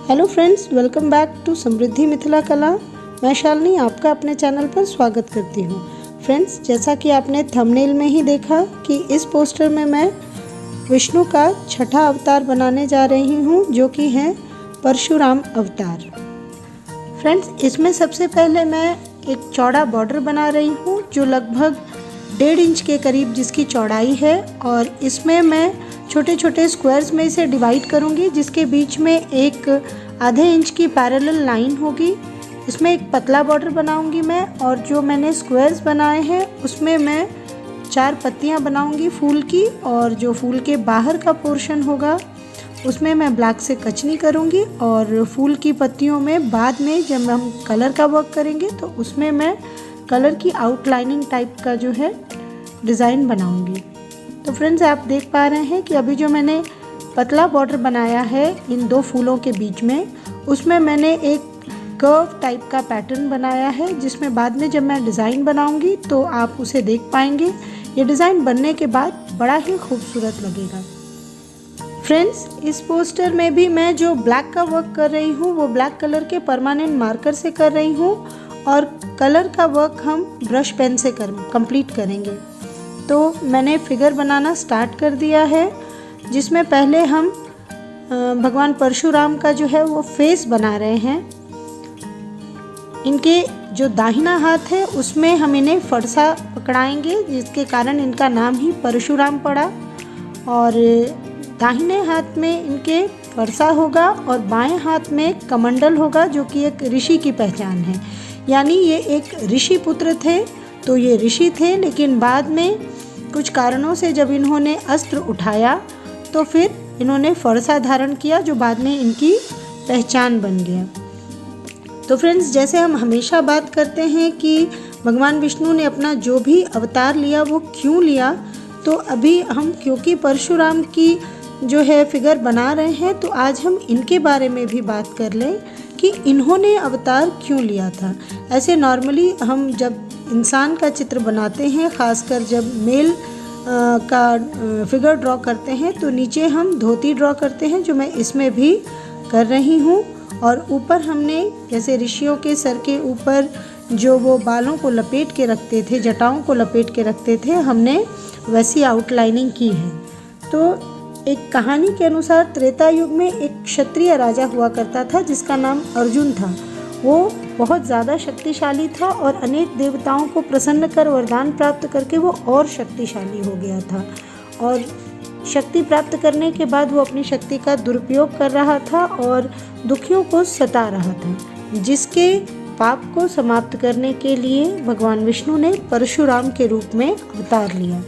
Hello friends, welcome back to Samriddhi Mithila Kala. मैं शालिनी आपका अपने चैनल पर स्वागत करती हूँ। फ्रेंड्स, जैसा कि आपने थंबनेल में ही देखा कि इस पोस्टर में मैं विष्णु का छठा अवतार बनाने जा रही हूँ, जो कि है परशुराम अवतार। फ्रेंड्स, इसमें सबसे पहले मैं एक चौड़ा बॉर्डर बना रही हूँ जो लगभग 1.5 इंच के करीब जिसकी चौड़ाई है, और इसमें मैं छोटे छोटे स्क्वायर्स में इसे डिवाइड करूँगी, जिसके बीच में एक आधे इंच की पैरेलल लाइन होगी। इसमें एक पतला बॉर्डर बनाऊंगी मैं, और जो मैंने स्क्वायर्स बनाए हैं उसमें मैं 4 पत्तियां बनाऊंगी फूल की, और जो फूल के बाहर का पोर्शन होगा उसमें मैं ब्लैक से कचनी करूंगी, और फूल की पत्तियों में बाद में जब हम कलर का वर्क करेंगे तो उसमें मैं कलर की आउटलाइनिंग टाइप का जो है डिज़ाइन बनाऊंगी। तो फ्रेंड्स, आप देख पा रहे हैं कि अभी जो मैंने पतला बॉर्डर बनाया है इन 2 फूलों के बीच में, उसमें मैंने एक कर्व टाइप का पैटर्न बनाया है, जिसमें बाद में जब मैं डिज़ाइन बनाऊंगी तो आप उसे देख पाएंगे। ये डिज़ाइन बनने के बाद बड़ा ही खूबसूरत लगेगा। फ्रेंड्स, इस पोस्टर में भी मैं जो ब्लैक का वर्क कर रही हूँ वो ब्लैक कलर के परमानेंट मार्कर से कर रही हूँ, और कलर का वर्क हम ब्रश पेन से कंप्लीट करेंगे। तो मैंने फिगर बनाना स्टार्ट कर दिया है, जिसमें पहले हम भगवान परशुराम का जो है वो फेस बना रहे हैं। इनके जो दाहिना हाथ है उसमें हम इन्हें फरसा पकड़ाएंगे, जिसके कारण इनका नाम ही परशुराम पड़ा। और दाहिने हाथ में इनके फरसा होगा और बाएं हाथ में कमंडल होगा, जो कि एक ऋषि की पहचान है। यानी ये एक ऋषि पुत्र थे, तो ये ऋषि थे, लेकिन बाद में कुछ कारणों से जब इन्होंने अस्त्र उठाया तो फिर इन्होंने फरसा धारण किया, जो बाद में इनकी पहचान बन गया। तो फ्रेंड्स, जैसे हम हमेशा बात करते हैं कि भगवान विष्णु ने अपना जो भी अवतार लिया वो क्यों लिया, तो अभी हम क्योंकि परशुराम की जो है फिगर बना रहे हैं, तो आज हम इनके बारे में भी बात कर लें कि इन्होंने अवतार क्यों लिया था। ऐसे नॉर्मली हम जब इंसान का चित्र बनाते हैं, ख़ासकर जब मेल का फिगर ड्रॉ करते हैं, तो नीचे हम धोती ड्रॉ करते हैं, जो मैं इसमें भी कर रही हूँ। और ऊपर हमने जैसे ऋषियों के सर के ऊपर जो वो बालों को लपेट के रखते थे, जटाओं को लपेट के रखते थे, हमने वैसी आउटलाइनिंग की है। तो एक कहानी के अनुसार त्रेता युग में एक क्षत्रिय राजा हुआ करता था जिसका नाम अर्जुन था। वो बहुत ज़्यादा शक्तिशाली था और अनेक देवताओं को प्रसन्न कर वरदान प्राप्त करके वो और शक्तिशाली हो गया था, और शक्ति प्राप्त करने के बाद वो अपनी शक्ति का दुरुपयोग कर रहा था और दुखियों को सता रहा था, जिसके पाप को समाप्त करने के लिए भगवान विष्णु ने परशुराम के रूप में अवतार लिया।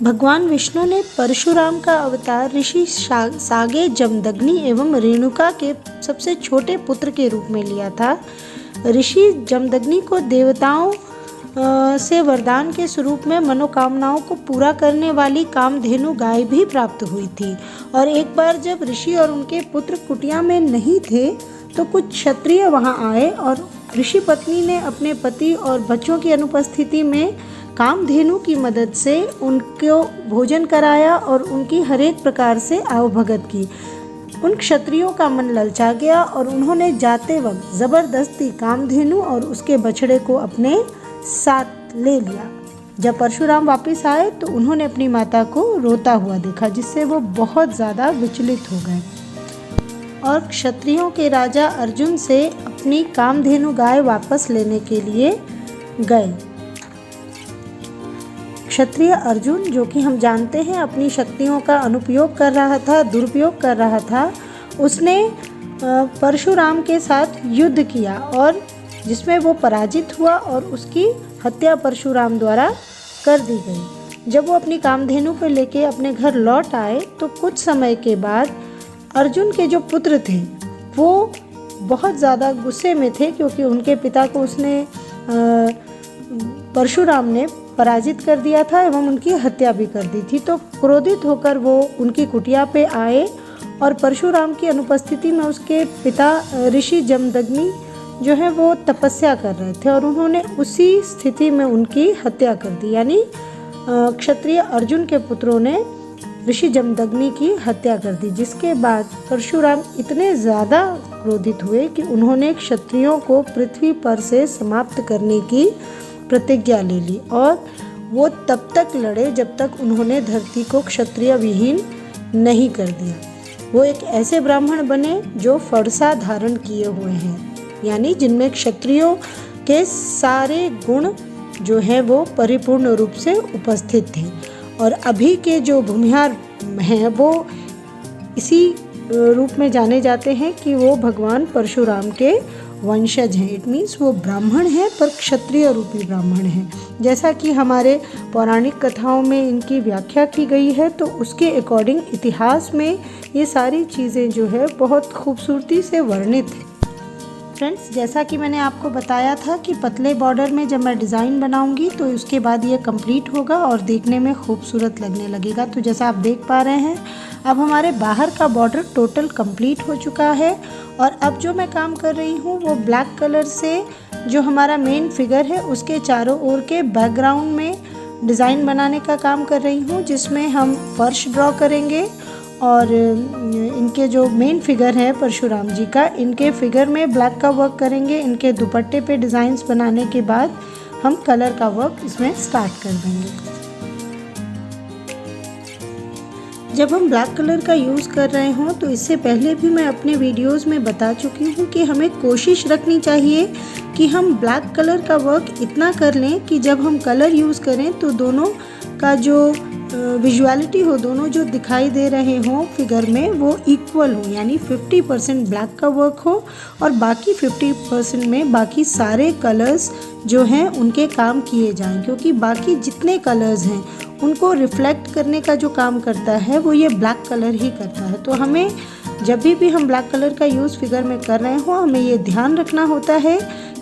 भगवान विष्णु ने परशुराम का अवतार ऋषि सागे, जमदग्नि एवं रेणुका के सबसे छोटे पुत्र के रूप में लिया था। ऋषि जमदग्नि को देवताओं से वरदान के स्वरूप में मनोकामनाओं को पूरा करने वाली कामधेनु गाय भी प्राप्त हुई थी। और एक बार जब ऋषि और उनके पुत्र कुटिया में नहीं थे, तो कुछ क्षत्रिय वहां आए और ऋषि पत्नी ने अपने पति और बच्चों की अनुपस्थिति में कामधेनु की मदद से उनको भोजन कराया और उनकी हर एक प्रकार से आवभगत की। उन क्षत्रियों का मन ललचा गया और उन्होंने जाते वक्त जबरदस्ती कामधेनु और उसके बछड़े को अपने साथ ले लिया। जब परशुराम वापस आए तो उन्होंने अपनी माता को रोता हुआ देखा, जिससे वो बहुत ज़्यादा विचलित हो गए और क्षत्रियों के राजा अर्जुन से अपनी कामधेनु गाय वापस लेने के लिए गए। क्षत्रिय अर्जुन, जो कि हम जानते हैं अपनी शक्तियों का अनुपयोग कर रहा था, दुरुपयोग कर रहा था, उसने परशुराम के साथ युद्ध किया और जिसमें वो पराजित हुआ और उसकी हत्या परशुराम द्वारा कर दी गई। जब वो अपनी कामधेनु को लेके अपने घर लौट आए तो कुछ समय के बाद अर्जुन के जो पुत्र थे वो बहुत ज़्यादा गुस्से में थे, क्योंकि उनके पिता को उसने परशुराम ने पराजित कर दिया था एवं उनकी हत्या भी कर दी थी। तो क्रोधित होकर वो उनकी कुटिया पे आए और परशुराम की अनुपस्थिति में उसके पिता ऋषि जमदग्नि जो है वो तपस्या कर रहे थे, और उन्होंने उसी स्थिति में उनकी हत्या कर दी। यानी क्षत्रिय अर्जुन के पुत्रों ने ऋषि जमदग्नि की हत्या कर दी, जिसके बाद परशुराम इतने ज़्यादा क्रोधित हुए कि उन्होंने क्षत्रियों को पृथ्वी पर से समाप्त करने की प्रतिज्ञा ले ली और वो तब तक लड़े जब तक उन्होंने धरती को क्षत्रिय विहीन नहीं कर दिया। वो एक ऐसे ब्राह्मण बने जो फरसा धारण किए हुए हैं, यानी जिनमें क्षत्रियों के सारे गुण जो हैं वो परिपूर्ण रूप से उपस्थित थे। और अभी के जो भूमिहार हैं वो इसी रूप में जाने जाते हैं कि वो भगवान परशुराम के वंशज हैं। इट मीन्स वो ब्राह्मण हैं पर क्षत्रिय रूपी ब्राह्मण हैं। जैसा कि हमारे पौराणिक कथाओं में इनकी व्याख्या की गई है, तो उसके अकॉर्डिंग इतिहास में ये सारी चीज़ें जो है बहुत खूबसूरती से वर्णित है। फ्रेंड्स, जैसा कि मैंने आपको बताया था कि पतले बॉर्डर में जब मैं डिज़ाइन बनाऊंगी तो उसके बाद ये कंप्लीट होगा और देखने में खूबसूरत लगने लगेगा। तो जैसा आप देख पा रहे हैं, अब हमारे बाहर का बॉर्डर टोटल कंप्लीट हो चुका है। और अब जो मैं काम कर रही हूँ वो ब्लैक कलर से जो हमारा मेन फिगर है उसके चारों ओर के बैकग्राउंड में डिज़ाइन बनाने का काम कर रही हूँ, जिसमें हम फर्श ड्रॉ करेंगे और इनके जो मेन फिगर है परशुराम जी का, इनके फिगर में ब्लैक का वर्क करेंगे। इनके दुपट्टे पे डिज़ाइंस बनाने के बाद हम कलर का वर्क इसमें स्टार्ट कर देंगे। जब हम ब्लैक कलर का यूज़ कर रहे हों तो इससे पहले भी मैं अपने वीडियोस में बता चुकी हूँ कि हमें कोशिश रखनी चाहिए कि हम ब्लैक कलर का वर्क इतना कर लें कि जब हम कलर यूज़ करें तो दोनों का जो विजुअलिटी हो, दोनों जो दिखाई दे रहे हों फिगर में वो इक्वल हो, यानी 50% ब्लैक का वर्क हो और बाकी 50% में बाकी सारे कलर्स जो हैं उनके काम किए जाएं, क्योंकि बाकी जितने कलर्स हैं उनको रिफ्लेक्ट करने का जो काम करता है वो ये ब्लैक कलर ही करता है। तो हमें जब भी हम ब्लैक कलर का यूज़ फिगर में कर रहे हो, हमें ये ध्यान रखना होता है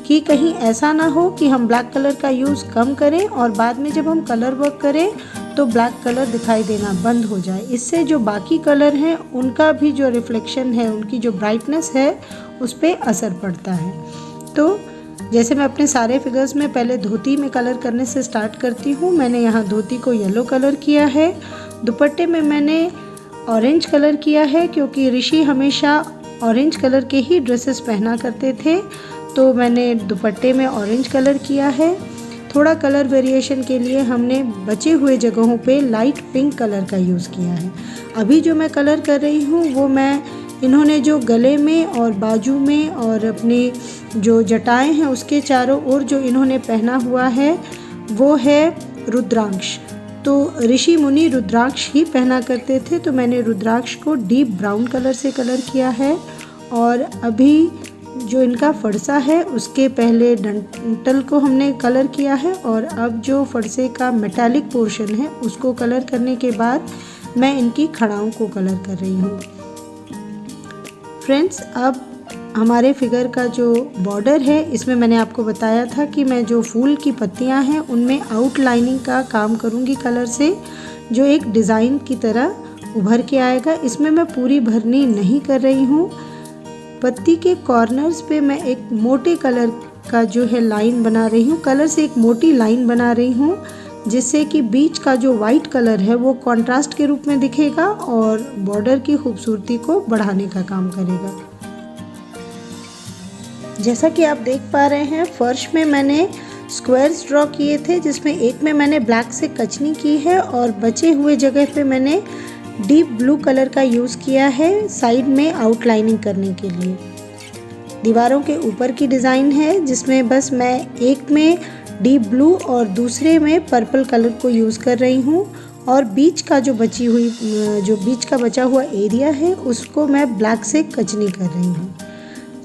कि कहीं ऐसा ना हो कि हम ब्लैक कलर का यूज़ कम करें और बाद में जब हम कलर वर्क करें तो ब्लैक कलर दिखाई देना बंद हो जाए। इससे जो बाकी कलर हैं उनका भी जो रिफ्लेक्शन है, उनकी जो ब्राइटनेस है उस पर असर पड़ता है। तो जैसे मैं अपने सारे फिगर्स में पहले धोती में कलर करने से स्टार्ट करती हूँ। मैंने यहाँ धोती को येलो कलर किया है, दुपट्टे में मैंने ऑरेंज कलर किया है क्योंकि ऋषि हमेशा ऑरेंज कलर के ही ड्रेसेस पहना करते थे, तो मैंने दुपट्टे में ऑरेंज कलर किया है। थोड़ा कलर वेरिएशन के लिए हमने बचे हुए जगहों पे लाइट पिंक कलर का यूज़ किया है। अभी जो मैं कलर कर रही हूँ वो मैं इन्होंने जो गले में और बाजू में और अपने जो जटाएं हैं उसके चारों ओर जो इन्होंने पहना हुआ है वो है रुद्राक्ष। तो ऋषि मुनि रुद्राक्ष ही पहना करते थे, तो मैंने रुद्राक्ष को डीप ब्राउन कलर से कलर किया है। और अभी जो इनका फरसा है उसके पहले डंटल को हमने कलर किया है और अब जो फरसे का मेटालिक पोर्शन है उसको कलर करने के बाद मैं इनकी खड़ाओं को कलर कर रही हूँ। फ्रेंड्स, अब हमारे फिगर का जो बॉर्डर है इसमें मैंने आपको बताया था कि मैं जो फूल की पत्तियां हैं उनमें आउटलाइनिंग का काम करूंगी कलर से, जो एक डिज़ाइन की तरह उभर के आएगा। इसमें मैं पूरी भरनी नहीं कर रही हूँ। पत्ती के कॉर्नर्स पे मैं एक मोटे कलर का जो है लाइन बना रही हूँ, कलर से एक मोटी लाइन बना रही हूँ, जिससे कि बीच का जो वाइट कलर है वो कंट्रास्ट के रूप में दिखेगा और बॉर्डर की खूबसूरती को बढ़ाने का काम करेगा। जैसा कि आप देख पा रहे हैं, फर्श में मैंने स्क्वायर्स ड्रॉ किए थे, जिसमें एक में मैंने ब्लैक से कचनी की है और बचे हुए जगह पे मैंने डीप ब्लू कलर का यूज़ किया है साइड में आउटलाइनिंग करने के लिए। दीवारों के ऊपर की डिज़ाइन है जिसमें बस मैं एक में डीप ब्लू और दूसरे में पर्पल कलर को यूज़ कर रही हूँ और बीच का जो बीच का बचा हुआ एरिया है उसको मैं ब्लैक से कचनी कर रही हूँ।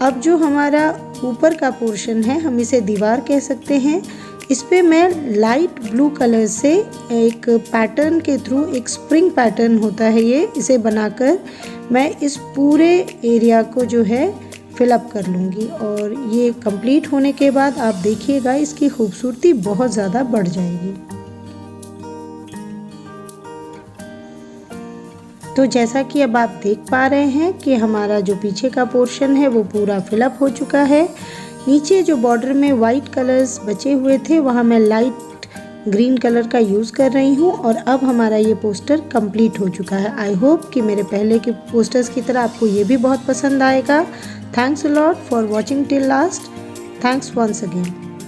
अब जो हमारा ऊपर का पोर्शन है, हम इसे दीवार कह सकते हैं, इस पे मैं लाइट ब्लू कलर से एक पैटर्न के थ्रू, एक स्प्रिंग पैटर्न होता है ये, इसे बनाकर मैं इस पूरे एरिया को जो है फिलअप कर लूँगी। और ये कंप्लीट होने के बाद आप देखिएगा इसकी खूबसूरती बहुत ज़्यादा बढ़ जाएगी। तो जैसा कि अब आप देख पा रहे हैं कि हमारा जो पीछे का पोर्शन है वो पूरा फिलअप हो चुका है। नीचे जो बॉर्डर में वाइट कलर्स बचे हुए थे वहाँ मैं लाइट ग्रीन कलर का यूज़ कर रही हूँ और अब हमारा ये पोस्टर कंप्लीट हो चुका है। आई होप कि मेरे पहले के पोस्टर्स की तरह आपको ये भी बहुत पसंद आएगा। Thanks a lot for watching till last. Thanks once again.